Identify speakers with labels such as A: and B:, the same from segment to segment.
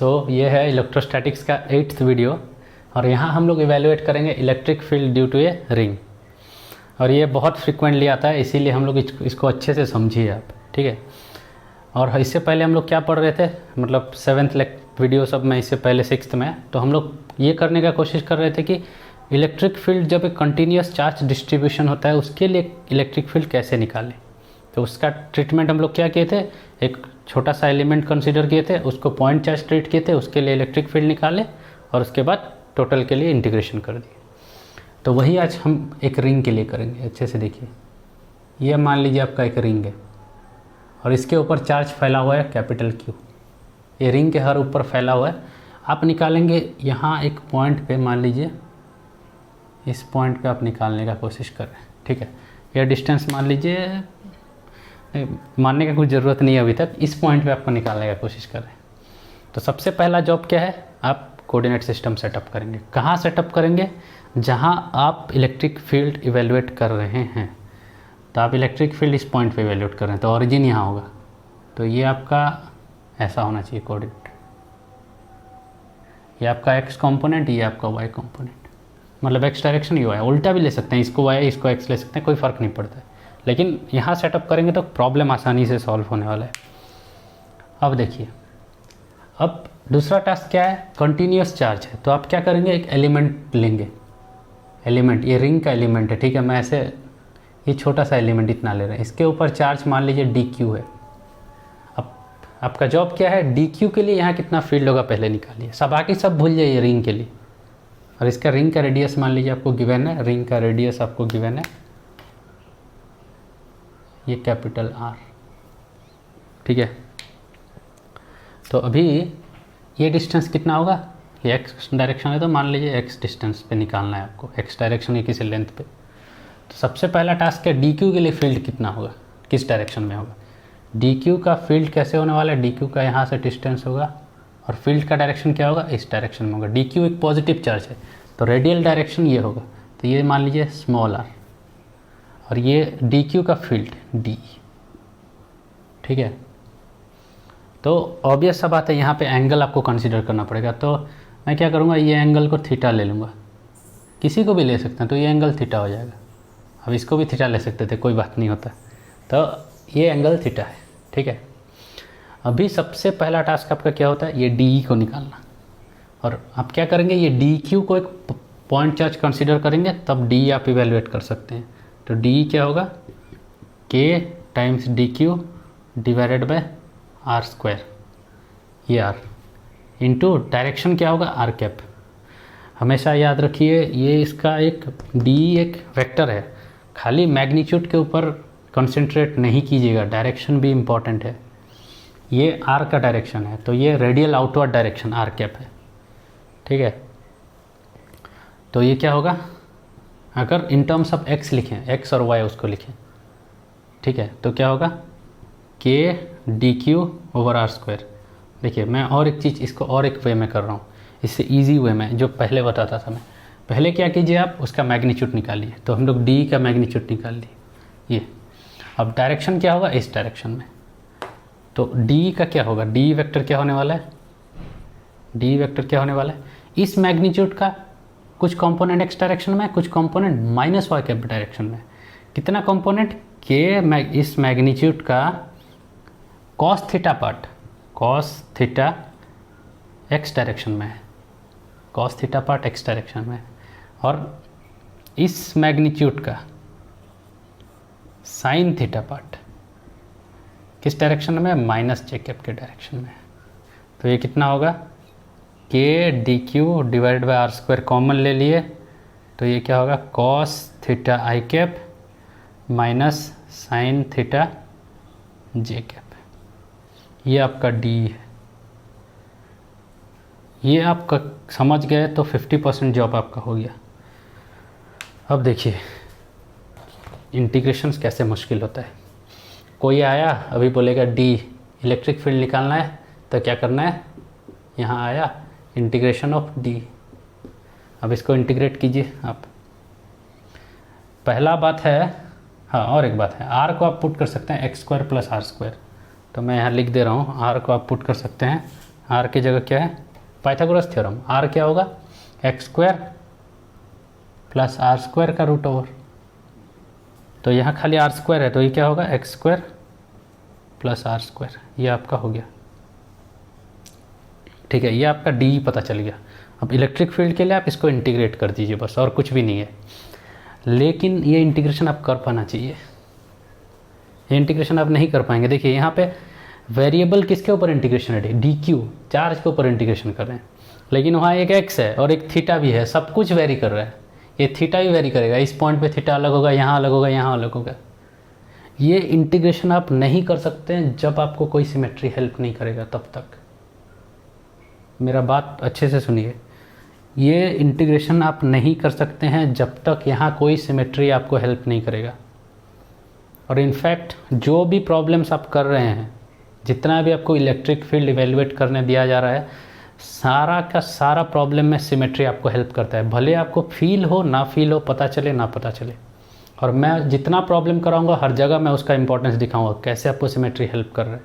A: ये है इलेक्ट्रोस्टैटिक्स का 8th वीडियो और यहाँ हम लोग इवेलुएट करेंगे electric field due to a ring. और ये बहुत फ्रिक्वेंटली आता है, इसीलिए हम लोग इसको अच्छे से समझिए आप, ठीक है। और इससे पहले हम लोग क्या पढ़ रहे थे, मतलब 7th वीडियो सब में, इससे पहले 6th में, तो हम लोग ये करने का कोशिश कर रहे थे कि इलेक्ट्रिक फील्ड जब एक कंटिन्यूस चार्ज डिस्ट्रीब्यूशन होता है उसके लिए इलेक्ट्रिक फील्ड कैसे निकालें। तो उसका ट्रीटमेंट हम लोग क्या किए थे, एक छोटा सा एलिमेंट कंसीडर किए थे, उसको पॉइंट चार्ज ट्रीट किए थे, उसके लिए इलेक्ट्रिक फील्ड निकाले और उसके बाद टोटल के लिए इंटीग्रेशन कर दिए। तो वही आज हम एक रिंग के लिए करेंगे। अच्छे से देखिए, ये मान लीजिए आपका एक रिंग है और इसके ऊपर चार्ज फैला हुआ है कैपिटल Q। ये रिंग के हर ऊपर फैला हुआ है। आप निकालेंगे यहाँ एक पॉइंट पे, मान लीजिए इस पॉइंट पे आप निकालने का कोशिश कर रहे हैं, ठीक है। यह डिस्टेंस मान लीजिए, मानने का कोई ज़रूरत नहीं है अभी तक, इस पॉइंट पे आपको निकालने का कोशिश कर रहे हैं। तो सबसे पहला जॉब क्या है, आप कोऑर्डिनेट सिस्टम सेटअप करेंगे। कहाँ सेटअप करेंगे, जहाँ आप इलेक्ट्रिक फील्ड इवेलुएट कर रहे हैं। तो आप इलेक्ट्रिक फील्ड इस पॉइंट पे इवेलुएट कर रहे हैं, तो ऑरिजिन यहाँ होगा। तो ये आपका ऐसा होना चाहिए कोऑर्डिनेट, ये आपका एक्स कंपोनेंट, ये आपका वाई कंपोनेंट, मतलब एक्स डायरेक्शन ये है। उल्टा भी ले सकते हैं, इसको वाई इसको एक्स ले सकते हैं, कोई फ़र्क नहीं पड़ता है। लेकिन यहाँ सेटअप करेंगे तो प्रॉब्लम आसानी से सॉल्व होने वाला है। अब देखिए, अब दूसरा टास्क क्या है, कंटिन्यूस चार्ज है। तो आप क्या करेंगे, एक एलिमेंट लेंगे, एलिमेंट ये रिंग का एलिमेंट है, ठीक है। मैं ऐसे ये छोटा सा एलिमेंट इतना ले रहे हैं, इसके ऊपर चार्ज मान लीजिए dq है। अब आपका जॉब क्या है, dq के लिए यहाँ कितना फील्ड होगा पहले निकालिए, सब बाकी सब भूल जाइए रिंग के लिए। और इसका रिंग का रेडियस मान लीजिए आपको गिवन है, रिंग का रेडियस आपको गिवन है, ये कैपिटल R, ठीक है। तो अभी ये डिस्टेंस कितना होगा, ये x डायरेक्शन है, तो मान लीजिए x डिस्टेंस पे निकालना है आपको, x डायरेक्शन है किसी लेंथ पे। तो सबसे पहला टास्क है dq के लिए फील्ड कितना होगा, किस डायरेक्शन में होगा। dq का फील्ड कैसे होने वाला है, dq का यहाँ से डिस्टेंस होगा और फील्ड का डायरेक्शन क्या होगा, इस डायरेक्शन में होगा। dq एक पॉजिटिव चार्ज है तो रेडियल डायरेक्शन ये होगा, तो ये मान लीजिए स्मॉल r, और ये dq का फील्ड d, ठीक है। तो ऑब्वियस सा बात है, यहाँ पे एंगल आपको कंसीडर करना पड़ेगा। तो मैं क्या करूँगा, ये एंगल को थीटा ले लूँगा, किसी को भी ले सकते हैं, तो ये एंगल थीटा हो जाएगा। अब इसको भी थीटा ले सकते थे, कोई बात नहीं होता। तो ये एंगल थीटा है, ठीक है। अभी सबसे पहला टास्क आपका क्या होता है, ये डी को निकालना। और आप क्या करेंगे, ये डी क्यू को एक पॉइंट चार्ज कंसीडर करेंगे, तब डी आप इवेलुएट कर सकते हैं। तो डी क्या होगा, K times D Q divided by R square, ये आर, इंटू डायरेक्शन क्या होगा, आर कैप। हमेशा याद रखिए, ये इसका एक डी एक वेक्टर है, खाली मैग्नीट्यूड के ऊपर कंसंट्रेट नहीं कीजिएगा, डायरेक्शन भी इम्पॉर्टेंट है। ये आर का डायरेक्शन है, तो ये radial outward direction R cap है, ठीक है। तो ये क्या होगा, अगर इन टर्म्स ऑफ एक्स लिखें, एक्स और वाई उसको लिखें, ठीक है, तो क्या होगा, K D Q over R square. देखिए, मैं और एक चीज़ इसको और एक वे में कर रहा हूँ, इससे इजी वे में, जो पहले बताता था मैं। पहले क्या कीजिए, आप उसका मैग्नीट्यूड निकालिए। तो हम लोग डी का मैग्नीट्यूड निकाल लिए, ये। अब डायरेक्शन क्या होगा, इस डायरेक्शन में। तो डी का क्या होगा, डी वेक्टर क्या होने वाला है, डी वेक्टर क्या होने वाला है, इस मैग्नीट्यूड का कुछ कंपोनेंट एक्स डायरेक्शन में, कुछ component minus Y cap direction में। कितना कंपोनेंट, के इस मैग्नीट्यूड का cos theta part, cos theta X direction में है, cos theta part X direction में है, और इस मैग्नीट्यूड का साइन थीटा पार्ट किस डायरेक्शन में, माइनस जे कैप के डायरेक्शन में है। तो ये कितना होगा, K D Q divide by R square common ले लिए, तो ये क्या होगा, कॉस थीटा आई कैप माइनस साइन थीटा जे कैप। ये आपका डी है। ये आपका समझ गए तो 50% जॉब आपका हो गया। अब देखिए इंटीग्रेशंस कैसे मुश्किल होता है। कोई आया अभी बोलेगा डी इलेक्ट्रिक फील्ड निकालना है, तो क्या करना है, यहाँ आया इंटीग्रेशन ऑफ डी। अब इसको इंटीग्रेट कीजिए आप। पहला बात है, हाँ और एक बात है, आर को आप पुट कर सकते हैं X square plus R square. तो मैं यहाँ लिख दे रहा हूँ, आर को आप पुट कर सकते हैं आर की जगह क्या है, पाइथागोरस थ्योरम, आर क्या होगा, X square plus R square का रूट ओवर। तो यहाँ खाली आर स्क्वायर है तो ये क्या होगा, X square plus R square, ये आपका हो गया। ठीक है, ये आपका डी पता चल गया। अब इलेक्ट्रिक फील्ड के लिए आप इसको इंटीग्रेट कर दीजिए बस, और कुछ भी नहीं है। लेकिन ये इंटीग्रेशन आप कर पाना चाहिए, ये इंटीग्रेशन आप नहीं कर पाएंगे। देखिए यहाँ पे वेरिएबल किसके ऊपर इंटीग्रेशन है, डी क्यू, चार्ज के ऊपर इंटीग्रेशन कर रहे हैं। लेकिन वहाँ एक एक्स है और एक थीटा भी है, सब कुछ वेरी कर रहा है। ये थीटा भी वेरी करेगा, इस पॉइंट पे थीटा अलग होगा, यहाँ अलग होगा, यहाँ अलग होगा। ये इंटीग्रेशन आप नहीं कर सकते हैं जब आपको कोई सिमेट्री हेल्प नहीं करेगा, तब तक। मेरा बात अच्छे से सुनिए, ये इंटीग्रेशन आप नहीं कर सकते हैं जब तक यहाँ कोई सिमेट्री आपको हेल्प नहीं करेगा। और इनफैक्ट जो भी प्रॉब्लम्स आप कर रहे हैं, जितना भी आपको इलेक्ट्रिक फील्ड इवेल्युएट करने दिया जा रहा है, सारा का सारा प्रॉब्लम में सिमेट्री आपको हेल्प करता है। भले आपको फील हो ना फील हो, पता चले ना पता चले। और मैं जितना प्रॉब्लम कराऊंगा हर जगह मैं उसका इंपॉर्टेंस दिखाऊंगा, कैसे आपको सिमेट्री हेल्प कर रहा है।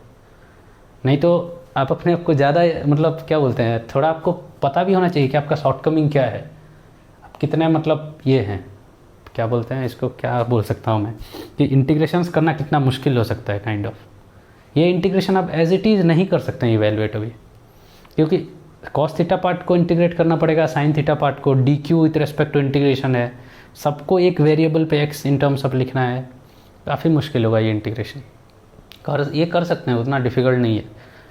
A: नहीं तो आप अपने आप को ज़्यादा मतलब क्या बोलते हैं, थोड़ा आपको पता भी होना चाहिए कि आपका शॉर्टकमिंग क्या है, आप कितने मतलब ये हैं, क्या बोलते हैं इसको, क्या बोल सकता हूँ मैं, कि इंटीग्रेशंस करना कितना मुश्किल हो सकता है काइंड ऑफ। ये इंटीग्रेशन आप एज इट इज़ नहीं कर सकते हैं इवेलुएट अभी, क्योंकि कॉस थीटा पार्ट को इंटीग्रेट करना पड़ेगा, साइन थीटा पार्ट को, D Q with respect to integration है, सबको एक वेरिएबल पे एक्स इन टर्म्स ऑफ लिखना है, काफ़ी मुश्किल होगा ये इंटीग्रेशन। ये कर सकते हैं, उतना डिफ़िकल्ट नहीं है,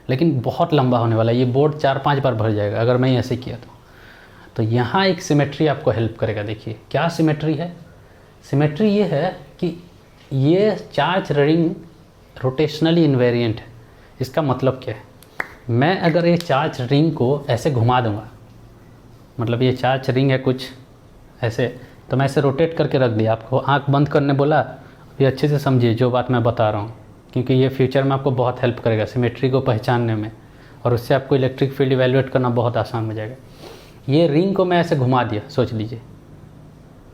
A: लेकिन बहुत लंबा होने वाला है। ये बोर्ड 4-5 बार भर जाएगा अगर मैं ऐसे किया तो यहाँ एक सिमेट्री आपको हेल्प करेगा। देखिए क्या सिमेट्री है, सिमेट्री ये है कि ये चार्ज रिंग रोटेशनली इन्वेरिएंट है। इसका मतलब क्या है, मैं अगर ये चार्ज रिंग को ऐसे घुमा दूंगा, मतलब ये चार्ज रिंग है कुछ ऐसे, तो मैं ऐसे रोटेट करके रख दिया, आपको आंख बंद करने बोला, ये अच्छे से समझिए जो बात मैं बता रहा हूँ, क्योंकि ये फ्यूचर में आपको बहुत हेल्प करेगा सिमेट्री को पहचानने में, और उससे आपको इलेक्ट्रिक फील्ड इवेल्युएट करना बहुत आसान हो जाएगा। ये रिंग को मैं ऐसे घुमा दिया, सोच लीजिए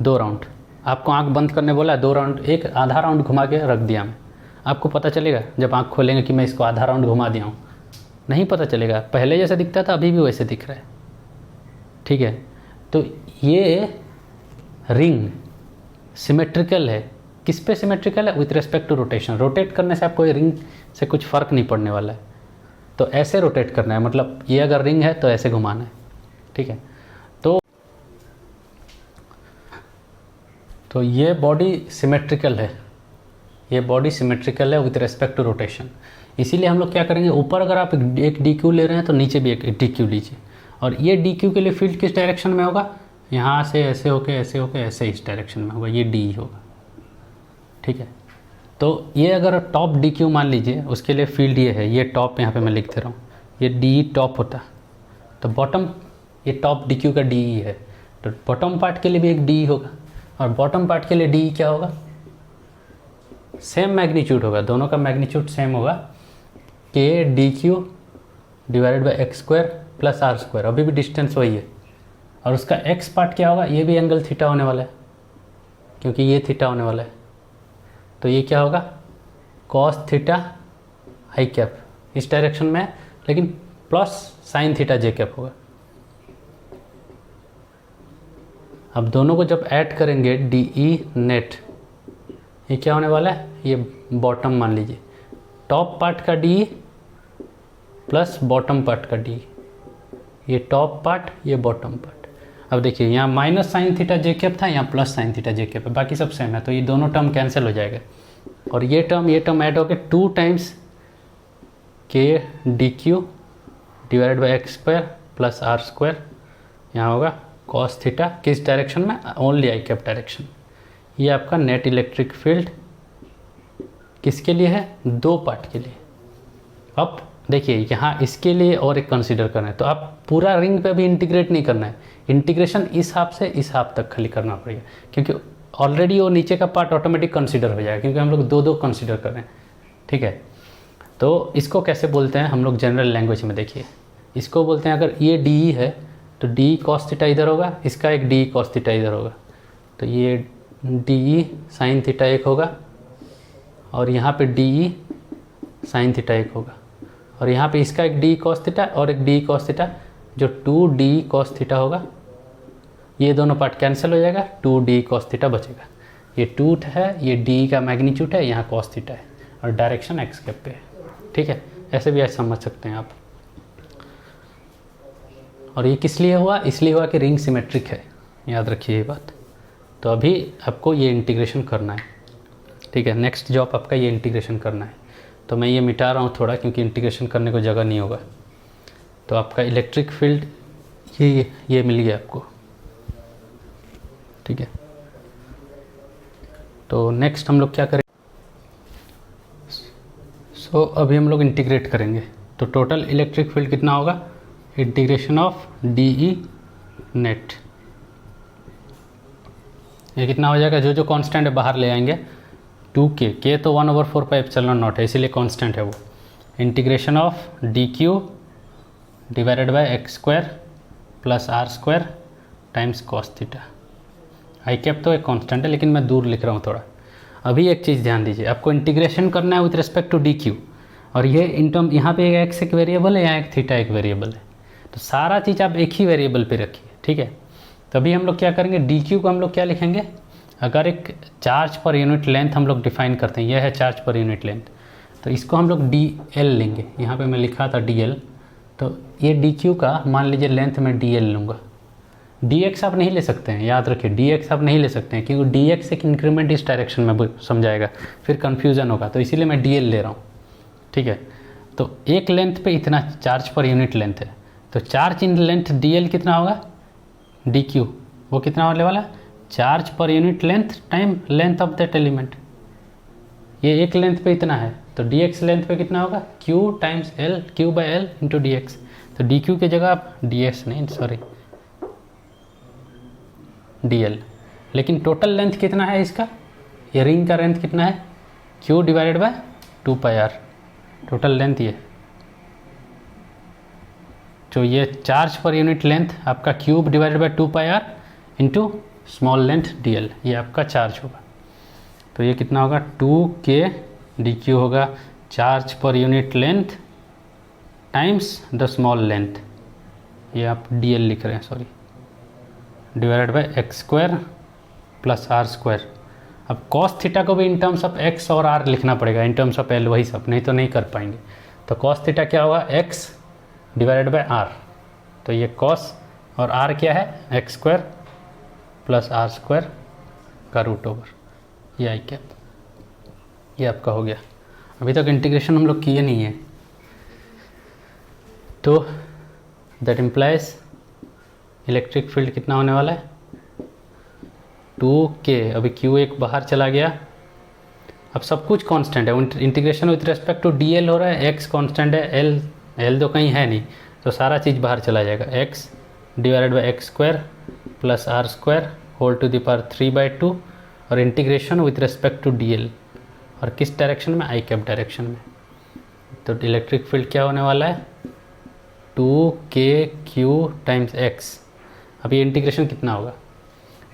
A: 2 राउंड, आपको आंख बंद करने बोला, 2 राउंड, एक आधा राउंड घुमा के रख दिया मैं। आपको पता चलेगा जब आंख खोलेंगे कि मैं इसको आधा राउंड घुमा दिया हूँ? नहीं पता चलेगा, पहले जैसे दिखता था अभी भी वैसे दिख रहा है। ठीक है, तो ये रिंग सिमेट्रिकल है, किस पे सिमेट्रिकल है, with respect to rotation. Rotate करने से आपको ये रिंग से कुछ फ़र्क नहीं पड़ने वाला है, तो ऐसे रोटेट करना है, मतलब ये अगर रिंग है तो ऐसे घुमाना है। ठीक है, तो ये बॉडी सिमेट्रिकल है, ये बॉडी सिमेट्रिकल है विथ रेस्पेक्ट टू रोटेशन। इसीलिए हम लोग क्या करेंगे, ऊपर अगर आप एक डी क्यू ले रहे हैं तो नीचे भी एक डी क्यू लीजिए, और ये डी क्यू के लिए फील्ड किस डायरेक्शन में होगा, यहाँ से ऐसे होके ऐसे होके ऐसे इस डायरेक्शन में होगा, ये डी होगा। ठीक है, तो ये अगर टॉप डी क्यू मान लीजिए, उसके लिए फील्ड ये है, ये टॉप यहाँ पे मैं लिख दे रहा हूँ, ये डी टॉप होता, तो बॉटम ये टॉप डी क्यू का डी है, तो बॉटम पार्ट के लिए भी एक डी होगा, और बॉटम पार्ट के लिए डी क्या होगा, सेम मैग्नीट्यूड होगा, दोनों का मैग्नीट्यूड सेम होगा, K D Q divided by X square plus R square, अभी भी डिस्टेंस वही है, और उसका एक्स पार्ट क्या होगा, ये भी एंगल थीटा होने वाला है, क्योंकि ये थीटा होने वाला है, तो ये क्या होगा, कॉस थीटा आई कैप इस डायरेक्शन में, लेकिन प्लस साइन थीटा जे कैप होगा। अब दोनों को जब ऐड करेंगे डी ई नेट, ये क्या होने वाला है, ये बॉटम मान लीजिए, टॉप पार्ट का डी प्लस बॉटम पार्ट का डी, ये टॉप पार्ट ये बॉटम पार्ट। अब देखिए यहाँ माइनस साइन थीटा जे कैप था, यहाँ प्लस साइन थीटा जे कैप है, बाकी सब सेम है, तो ये दोनों टर्म कैंसिल हो जाएगा, और ये टर्म ऐड हो गए 2 times K D Q divided by X square plus R square, यहाँ होगा कॉस थीटा किस डायरेक्शन में, ओनली आई कैप डायरेक्शन। ये आपका नेट इलेक्ट्रिक फील्ड किसके लिए है, 2 पार्ट के लिए। अब देखिए यहाँ इसके लिए और एक कंसीडर करना है, तो आप पूरा रिंग पे भी इंटीग्रेट नहीं करना है, इंटीग्रेशन इस हाफ से इस हाफ तक खाली करना पड़ेगा, क्योंकि ऑलरेडी वो नीचे का पार्ट ऑटोमेटिक कंसीडर हो जाएगा, क्योंकि हम लोग 2-2 कंसीडर कर रहे हैं। ठीक है, तो इसको कैसे बोलते हैं हम लोग जनरल लैंग्वेज में, देखिए इसको बोलते हैं, अगर ये डी है तो डी कॉस थीटा इधर होगा, इसका एक डी कॉस थीटा इधर होगा, तो ये डी साइन थीटा 1 होगा, और यहाँ पे डी साइन थीटा 1 होगा, और यहाँ पे इसका एक डी कॉस थीटा और एक डी कॉस थीटा, जो 2d कॉस थीटा होगा, ये दोनों पार्ट कैंसिल हो जाएगा, 2d कॉस थीटा बचेगा। ये 2 है, ये d का मैग्नीट्यूड है, यहाँ कॉस थीटा है और डायरेक्शन एक्स कैप पे है। ठीक है, ऐसे भी आज समझ सकते हैं आप। और ये किस लिए हुआ? इसलिए हुआ कि रिंग सिमेट्रिक है, याद रखिए ये बात। तो अभी आपको ये इंटीग्रेशन करना है। ठीक है, नेक्स्ट जॉब आपका ये इंटीग्रेशन करना है। तो मैं ये मिटा रहा हूँ थोड़ा, क्योंकि इंटीग्रेशन करने को जगह नहीं होगा। तो आपका इलेक्ट्रिक फील्ड ये मिल गया आपको। ठीक है, तो नेक्स्ट हम लोग क्या करें? सो अभी हम लोग इंटीग्रेट करेंगे। तो टोटल इलेक्ट्रिक फील्ड कितना होगा? इंटीग्रेशन ऑफ DE नेट, ये कितना हो जाएगा? जो कांस्टेंट है बाहर ले आएंगे, 2k, k तो 1/4πε0 है, इसीलिए कांस्टेंट है वो। Integration of dq divided by x² plus r² times cos theta. I cap तो एक कांस्टेंट है, लेकिन मैं दूर लिख रहा हूँ थोड़ा। अभी एक चीज़ ध्यान दीजिए, आपको इंटीग्रेशन करना है विथ रिस्पेक्ट टू dq, और ये इन टर्म यहाँ पे x एक वेरिएबल है, यहाँ एक थीटा एक वेरिएबल है। तो सारा चीज़ आप एक ही वेरिएबल पे रखिए। ठीक है, तभी हम लोग क्या करेंगे, dq को हम लोग क्या लिखेंगे? अगर एक चार्ज पर यूनिट लेंथ हम लोग डिफाइन करते हैं, यह है चार्ज पर यूनिट लेंथ, तो इसको हम लोग dl लेंगे। यहाँ पे मैं लिखा था dl, तो ये dq का मान लीजिए लेंथ में dl लूँगा। dx आप नहीं ले सकते हैं, याद रखिए, dx आप नहीं ले सकते हैं, क्योंकि dx एक इंक्रीमेंट इस डायरेक्शन में समझाएगा, फिर कन्फ्यूज़न होगा, तो इसीलिए मैं dl ले रहा हूँ। ठीक है, तो एक लेंथ पे इतना चार्ज पर यूनिट लेंथ है, तो चार्ज इन लेंथ dl कितना होगा? dq, वो कितना होने वाला? Charge per unit length time length of that element. ये एक लेंथ पे इतना है, तो dx लेंथ पे कितना होगा? q times l, q/l into dx। तो dq की जगह आप ds नहीं, सॉरी dl। लेकिन टोटल लेंथ कितना है इसका? ये रिंग का लेंथ कितना है? q divided by 2πr, total length ये। तो ये चार्ज पर यूनिट लेंथ आपका cube divided by 2πr into small length dl, ये आपका चार्ज होगा। तो ये कितना होगा? 2k dq होगा charge per unit length times the small length, ये आप dl लिख रहे हैं, sorry, divided by x² plus r²। अब cos थीटा को भी इन टर्म्स ऑफ x और r लिखना पड़ेगा, इन टर्म्स ऑफ l, वही सब, नहीं तो नहीं कर पाएंगे। तो cos थीटा क्या होगा? x डिवाइडेड बाय r, तो ये cos और r क्या है? x² प्लस r² का रूट ओवर, ये आई कैप, ये आपका हो गया। अभी तक इंटीग्रेशन हम लोग किए नहीं है, तो दैट इम्प्लाइज इलेक्ट्रिक फील्ड कितना होने वाला है? 2k, अभी q एक बाहर चला गया। अब सब कुछ कांस्टेंट है, integration with respect to dl हो रहा है, x कांस्टेंट है, l तो कहीं है नहीं, तो सारा चीज़ बाहर चला जाएगा। x divided by x² plus r² whole to the power 3/2, और integration with respect to dl, और किस डायरेक्शन में? आई कैप डायरेक्शन में। तो इलेक्ट्रिक फील्ड क्या होने वाला है? 2kq times x। अब ये इंटीग्रेशन कितना होगा?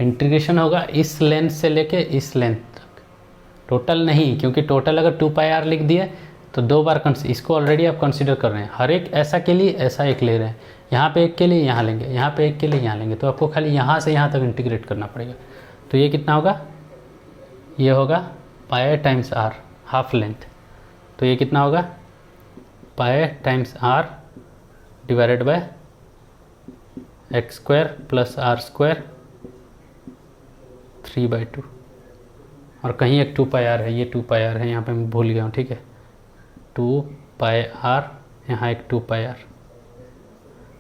A: इंटीग्रेशन होगा इस लेंथ से लेके इस लेंथ तक, टोटल नहीं, क्योंकि टोटल अगर 2πr लिख दिए तो दो बार इसको ऑलरेडी आप कंसीडर कर रहे हैं, हर एक ऐसा के लिए ऐसा एक ले रहे हैं, यहाँ पे एक के लिए यहाँ लेंगे, यहाँ पे एक के लिए यहाँ लेंगे, तो आपको खाली यहाँ से यहाँ तक इंटीग्रेट करना पड़ेगा। तो ये कितना होगा? ये होगा पाई टाइम्स r, हाफ लेंथ। तो ये कितना होगा? पाई times r divided by x² plus r² 3/2, और कहीं एक 2πr है, ये 2πr है, यहाँ पे मैं भूल गया हूँ। ठीक है, 2πr, यहाँ एक 2πr।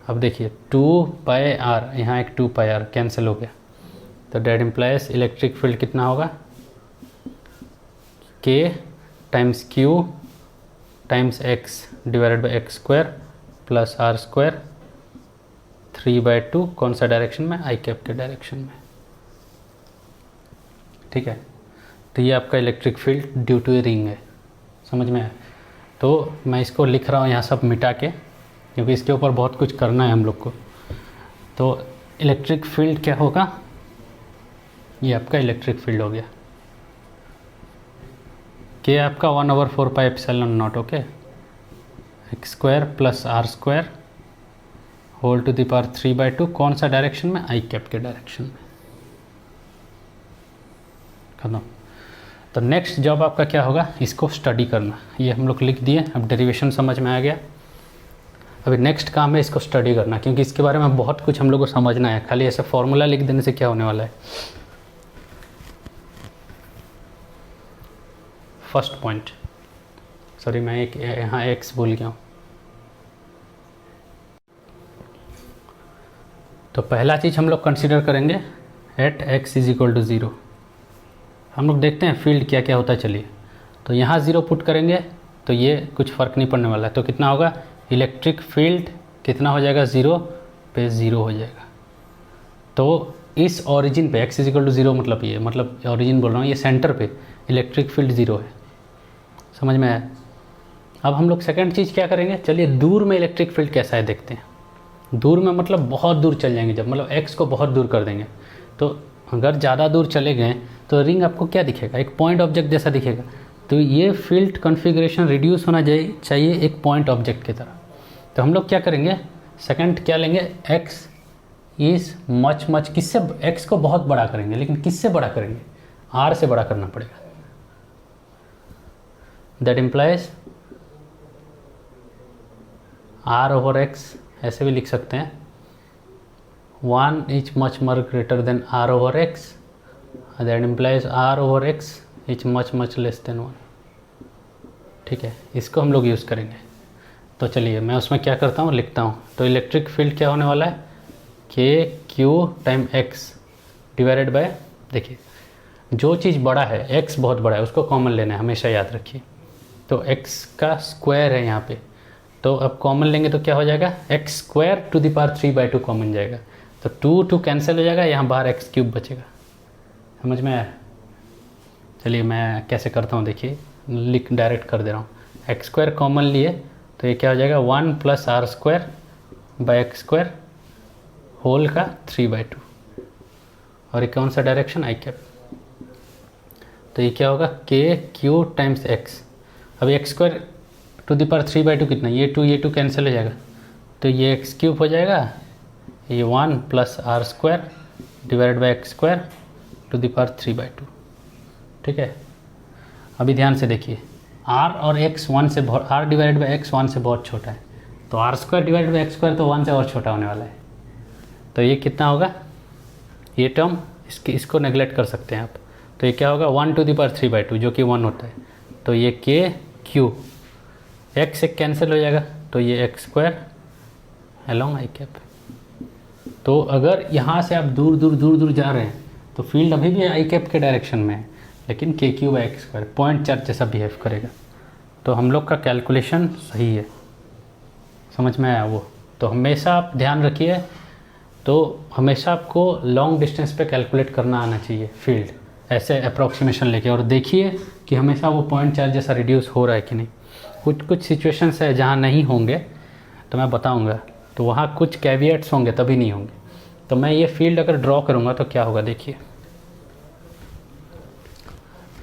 A: अब देखिए 2πr, यहाँ एक 2πr कैंसिल हो गया, तो डेट इम्प्लाइज इलेक्ट्रिक फील्ड कितना होगा? k times q times x divided by x² plus r² 3/2, कौन सा डायरेक्शन में? आई कैप के डायरेक्शन में। ठीक है, तो ये आपका electric field due to ring है, समझ में आया? तो मैं इसको लिख रहा हूँ यहाँ सब मिटा के, क्योंकि इसके ऊपर बहुत कुछ करना है हम लोग को। तो इलेक्ट्रिक फील्ड क्या होगा? ये आपका इलेक्ट्रिक फील्ड हो गया, के आपका 1/4πε0, okay, X square plus R square whole to the power 3/2, कौन सा डायरेक्शन में, आई कैप के डायरेक्शन में। खत्म। तो नेक्स्ट जॉब आपका क्या होगा, इसको स्टडी करना। ये हम लोग लिख दिए, अब डेरिवेशन समझ में आ गया। अभी नेक्स्ट काम है इसको स्टडी करना, क्योंकि इसके बारे में बहुत कुछ हम लोग को समझना है। खाली ऐसे फॉर्मूला लिख देने से क्या होने वाला है। फर्स्ट पॉइंट, सॉरी मैं एक यहाँ एक्स भूल गया हूँ। तो पहला चीज़ हम लोग कंसीडर करेंगे at X is equal to 0। हम लोग देखते हैं फील्ड क्या क्या होता है। चलिए, तो यहाँ 0 पुट करेंगे तो ये कुछ फ़र्क नहीं पड़ने वाला है। तो कितना होगा, इलेक्ट्रिक फील्ड कितना हो जाएगा, 0 पे 0 हो जाएगा। तो इस ओरिजिन पे x इज इक्वल टू 0 मतलब ये, मतलब ओरिजिन बोल रहा हूँ, ये सेंटर पे इलेक्ट्रिक फील्ड 0 है। समझ में आया। अब हम लोग सेकंड चीज़ क्या करेंगे, चलिए दूर में इलेक्ट्रिक फील्ड कैसा है देखते हैं। दूर में मतलब बहुत दूर चल जाएंगे, जब मतलब x को बहुत दूर कर देंगे। तो अगर ज़्यादा दूर चले गए तो रिंग आपको क्या दिखेगा, एक पॉइंट ऑब्जेक्ट जैसा दिखेगा। तो ये फील्ड कॉन्फ़िगरेशन रिड्यूस होना चाहिए एक पॉइंट ऑब्जेक्ट की तरह। तो हम लोग क्या करेंगे, सेकंड क्या लेंगे, x इज़ मच किससे, x को बहुत बड़ा करेंगे, लेकिन किससे बड़ा करेंगे, r से बड़ा करना पड़ेगा। That implies r over x, ऐसे भी लिख सकते हैं, 1 is much greater than r over x, that implies r over x is much less than 1। ठीक है, इसको हम लोग यूज़ करेंगे। तो चलिए मैं उसमें क्या करता हूँ, लिखता हूँ। तो इलेक्ट्रिक फील्ड क्या होने वाला है, के Q time x divided by, देखिए जो चीज़ बड़ा है, x बहुत बड़ा है, उसको कॉमन लेना है, हमेशा याद रखिए। तो x का स्क्वायर है यहाँ पे, तो अब कॉमन लेंगे तो क्या हो जाएगा, X square to the power 3/2 common जाएगा। तो 2 कैंसिल हो जाएगा, यहाँ बाहर एक्स क्यूब बचेगा। समझ में आया। चलिए मैं कैसे करता हूँ, देखिए लिख डायरेक्ट कर दे रहा हूँ। एक्स स्क्वायर कॉमन लिए तो ये क्या हो जाएगा, 1 plus R square by X square whole का 3/2, और ये कौन सा डायरेक्शन, आई कैप। तो ये क्या होगा, के क्यू टाइम्स एक्स। अब X square to the power 3/2 कितना, ये 2 कैंसिल हो जाएगा, तो ये एक्स क्यूब हो जाएगा, ये 1 plus R square divided by X square to the power 3/2। ठीक है, अभी ध्यान से देखिए, r और x 1 से बहुत, r डिवाइडेड बाई x 1 से बहुत छोटा है, तो R square divided by X square तो 1 से और छोटा होने वाला है। तो ये कितना होगा, ये टर्म इसको नेगलेक्ट कर सकते हैं आप। तो ये क्या होगा, 1 टू द पावर 3/2 जो कि 1 होता है। तो ये के क्यू, एक्स एक कैंसिल हो जाएगा, तो ये एक्स स्क्वायर अलॉन्ग आई कैप। तो अगर यहाँ से आप दूर जा रहे हैं तो फील्ड अभी भी आई कैप के डायरेक्शन में है, लेकिन के Q by X square point charge जैसा बिहेव करेगा। तो हम लोग का कैलकुलेशन सही है, समझ में आया वो। तो हमेशा आप ध्यान रखिए, तो हमेशा आपको लॉन्ग डिस्टेंस पे कैलकुलेट करना आना चाहिए फील्ड, ऐसे अप्रॉक्सीमेशन लेके, और देखिए कि हमेशा वो पॉइंट चार्ज जैसा रिड्यूस हो रहा है कि नहीं। कुछ सिचुएशंस है जहाँ नहीं होंगे तो मैं बताऊंगा, तो वहाँ कुछ कैविएट्स होंगे तभी नहीं होंगे। तो मैं ये फील्ड अगर ड्रॉ करूँगा तो क्या होगा, देखिए।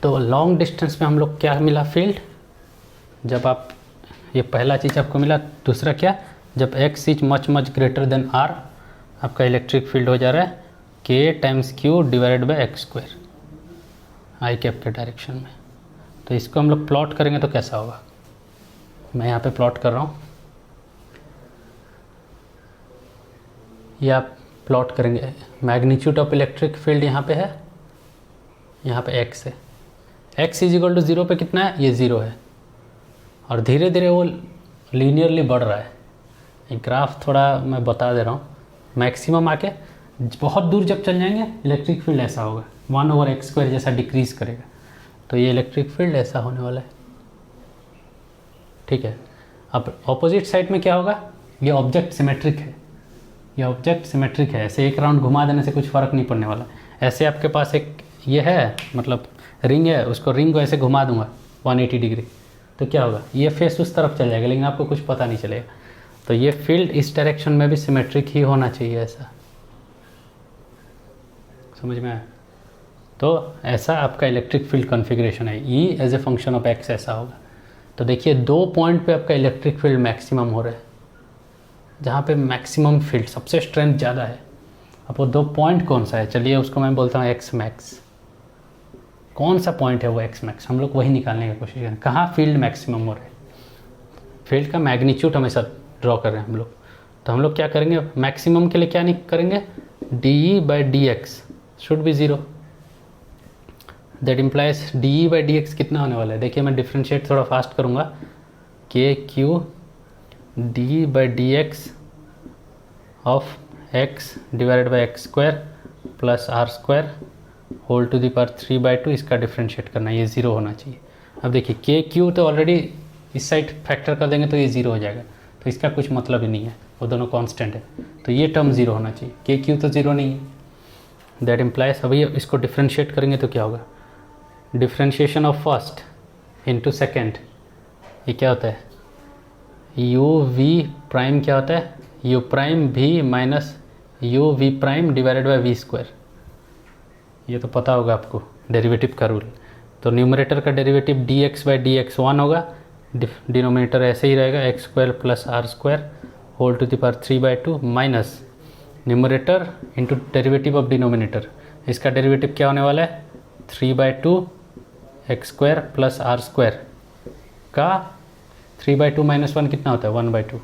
A: तो लॉन्ग डिस्टेंस में हम लोग क्या मिला फील्ड, जब आप, ये पहला चीज़ आपको मिला। दूसरा क्या, जब x is much greater than r, आपका इलेक्ट्रिक फील्ड हो जा रहा है k times Q divided by X square I cap के डायरेक्शन में। तो इसको हम लोग प्लॉट करेंगे तो कैसा होगा, मैं यहाँ पे प्लॉट कर रहा हूँ, ये आप प्लॉट करेंगे। मैग्नीट्यूड ऑफ इलेक्ट्रिक फील्ड यहाँ पे है, यहाँ पे x है, x इज इक्वल टू 0 पे कितना है, ये 0 है, और धीरे धीरे वो लीनियरली बढ़ रहा है। ये ग्राफ थोड़ा मैं बता दे रहा हूँ, मैक्सिमम आके बहुत दूर जब चल जाएंगे इलेक्ट्रिक फील्ड ऐसा होगा, 1 ओवर एक्स स्क्वायर जैसा डिक्रीज़ करेगा। तो ये इलेक्ट्रिक फील्ड ऐसा होने वाला है। ठीक है, अब ऑपोजिट साइड में क्या होगा, ये ऑब्जेक्ट सिमेट्रिक है, ये ऑब्जेक्ट सिमेट्रिक है, ऐसे एक राउंड घुमा देने से कुछ फ़र्क नहीं पड़ने वाला। ऐसे आपके पास एक ये है, मतलब रिंग है, उसको रिंग को ऐसे घुमा दूंगा 180 डिग्री, तो क्या होगा, ये फेस उस तरफ चल जाएगा, लेकिन आपको कुछ पता नहीं चलेगा। तो ये फील्ड इस डायरेक्शन में भी सिमेट्रिक ही होना चाहिए, ऐसा, समझ में आया। तो ऐसा आपका इलेक्ट्रिक फील्ड कॉन्फ़िगरेशन है, E as a function of X ऐसा होगा। तो देखिए 2 पॉइंट पे आपका इलेक्ट्रिक फील्ड मैक्सिमम हो रहा है, जहाँ पे मैक्सिमम फील्ड सबसे स्ट्रेंथ ज़्यादा है। अब वो 2 पॉइंट कौन सा है, चलिए उसको मैं बोलता हूँ एक्स मैक्स। कौन सा पॉइंट है वो एक्स मैक्स, हम लोग वही निकालने की कोशिश करें, कहाँ फील्ड मैक्सिमम हो रहा है। फील्ड का मैग्नीट्यूड हमेशा ड्रॉ कर रहे हैं हम लोग, तो हम लोग क्या करेंगे मैक्सिमम के लिए, क्या नहीं करेंगे, dE/dx should be 0। That implies dE/dx कितना होने वाला है, देखिए मैं डिफ्रेंशिएट थोड़ा फास्ट करूँगा, KQ dE/dx of x divided by x² plus r² whole to the power 3/2, इसका डिफ्रेंशिएट करना, ये 0 होना चाहिए। अब देखिए KQ तो ऑलरेडी इस साइड फैक्टर कर देंगे तो ये 0 हो जाएगा, तो इसका कुछ मतलब ही नहीं है, वो दोनों कांस्टेंट है, तो ये टर्म 0 होना चाहिए। KQ तो 0 नहीं है। दैट इम्प्लाइज अभी इसको डिफ्रेंशिएट करेंगे तो क्या होगा, differentiation of first into second, ये क्या होता है, u(v') क्या होता है, u'(v) minus u(v') divided by v²। ये तो पता होगा आपको डेरिवेटिव का रूल। तो न्यूमरेटर का डेरिवेटिव dx/dx 1 होगा, डिनोमिनेटर ऐसे ही रहेगा x² plus r² whole to the power 3/2 minus numerator into derivative of denominator, इसका डेरिवेटिव क्या होने वाला है 3/2 x² प्लस r² का 3/2 माइनस 1 कितना होता है 1/2।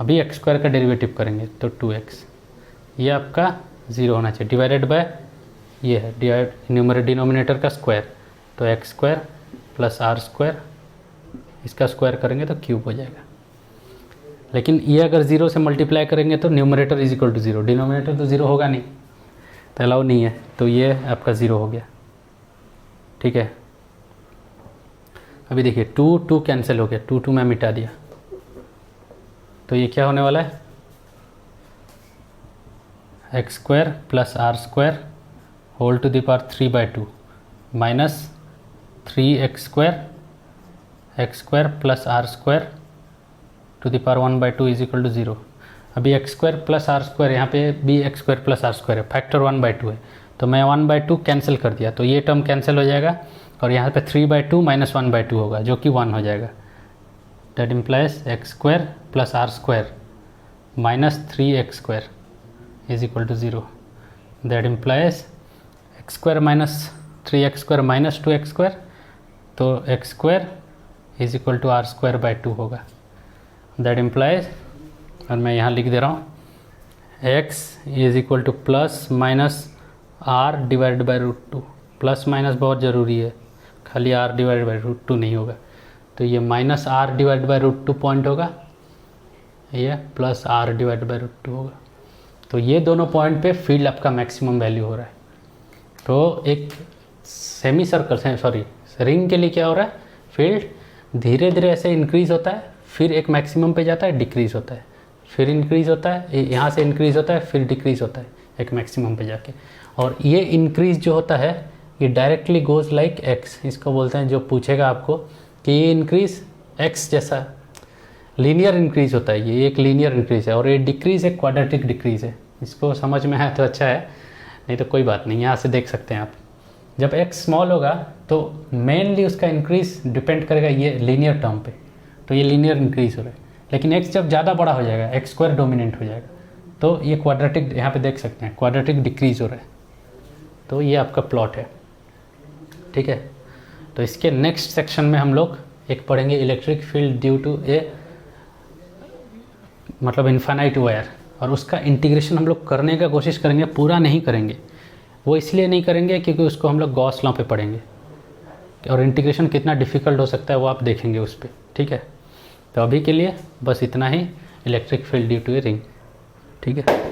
A: अभी x² का डेरिवेटिव करेंगे तो 2x, ये आपका 0 होना चाहिए, डिवाइडेड बाय ये है डिनोमिनेटर का स्क्वायर, तो x² प्लस r², इसका स्क्वायर करेंगे तो क्यूब हो जाएगा। लेकिन ये अगर 0 से मल्टीप्लाई करेंगे तो numerator is equal to 0, denominator तो 0 होगा नहीं, तो अलाउ नहीं है, तो ये आपका 0 हो गया। ठीक है, अभी देखिए 2 कैंसिल हो गया, 2 मैं मिटा दिया, तो ये क्या होने वाला है x² plus r² whole to the power 3/2 minus 3x² plus r² to the power 1/2 is equal to 0। अभी x² प्लस r² यहाँ पे भी x² प्लस r² है, फैक्टर 1/2 है, तो मैं 1/2 कैंसिल कर दिया, तो ये टर्म कैंसिल हो जाएगा और यहाँ पे 3/2 माइनस 1/2 होगा जो कि 1 हो जाएगा। That implies x² plus r² minus 3x² is equal to 0। That implies x² minus 3x² minus 2x², तो x² is equal to r²/2 होगा। दैट इम्प्लाइज, और मैं यहाँ लिख दे रहा हूँ x is equal two plus minus r divided by √2, plus minus बहुत ज़रूरी है, खाली r डिवाइडेड बाई √2 नहीं होगा, तो ये minus r divided by √2 point होगा, ये प्लस r डिवाइडेड बाई √2 होगा। तो ये दोनों पॉइंट पे फील्ड आपका मैक्सिमम वैल्यू हो रहा है। तो एक सेमी सर्कल से सॉरी रिंग के लिए क्या हो रहा है, फील्ड धीरे धीरे ऐसे इंक्रीज़ होता है, फिर एक मैक्सिमम पे जाता है, डिक्रीज़ होता है, फिर इंक्रीज़ होता है, यहाँ से इंक्रीज़ होता है, फिर डिक्रीज़ होता है एक मैक्सिमम पे जाके। और ये इंक्रीज़ जो होता है ये डायरेक्टली गोज़ लाइक एक्स, इसको बोलते हैं, जो पूछेगा आपको कि ये इंक्रीज़ एक्स जैसा लीनियर इंक्रीज़ होता है, ये एक लीनियर इंक्रीज़ है, और ये डिक्रीज़ एक क्वाड्रेटिक डिक्रीज़ है। इसको समझ में है तो अच्छा है, नहीं तो कोई बात नहीं, यहाँ से देख सकते हैं आप। जब x स्मॉल होगा तो मेनली उसका इंक्रीज़ डिपेंड करेगा ये लीनियर टर्म पे, तो ये लीनियर इंक्रीज़ हो रहा है। लेकिन x जब ज़्यादा बड़ा हो जाएगा, x² डोमिनेंट हो जाएगा, तो ये क्वाड्रेटिक, यहाँ पे देख सकते हैं क्वाड्रेटिक डिक्रीज़ हो रहा है। तो ये आपका प्लॉट है, ठीक है। तो इसके नेक्स्ट सेक्शन में हम लोग एक पढ़ेंगे इलेक्ट्रिक फील्ड ड्यू टू ए मतलब इन्फानाइट वायर, और उसका इंटीग्रेशन हम लोग करने का कोशिश करेंगे, पूरा नहीं करेंगे। वो इसलिए नहीं करेंगे क्योंकि उसको हम लोग गॉस लॉ पे पढ़ेंगे, और इंटीग्रेशन कितना डिफ़िकल्ट हो सकता है वो आप देखेंगे उस पर, ठीक है। तो अभी के लिए बस इतना ही, electric field due to a ring, ठीक है।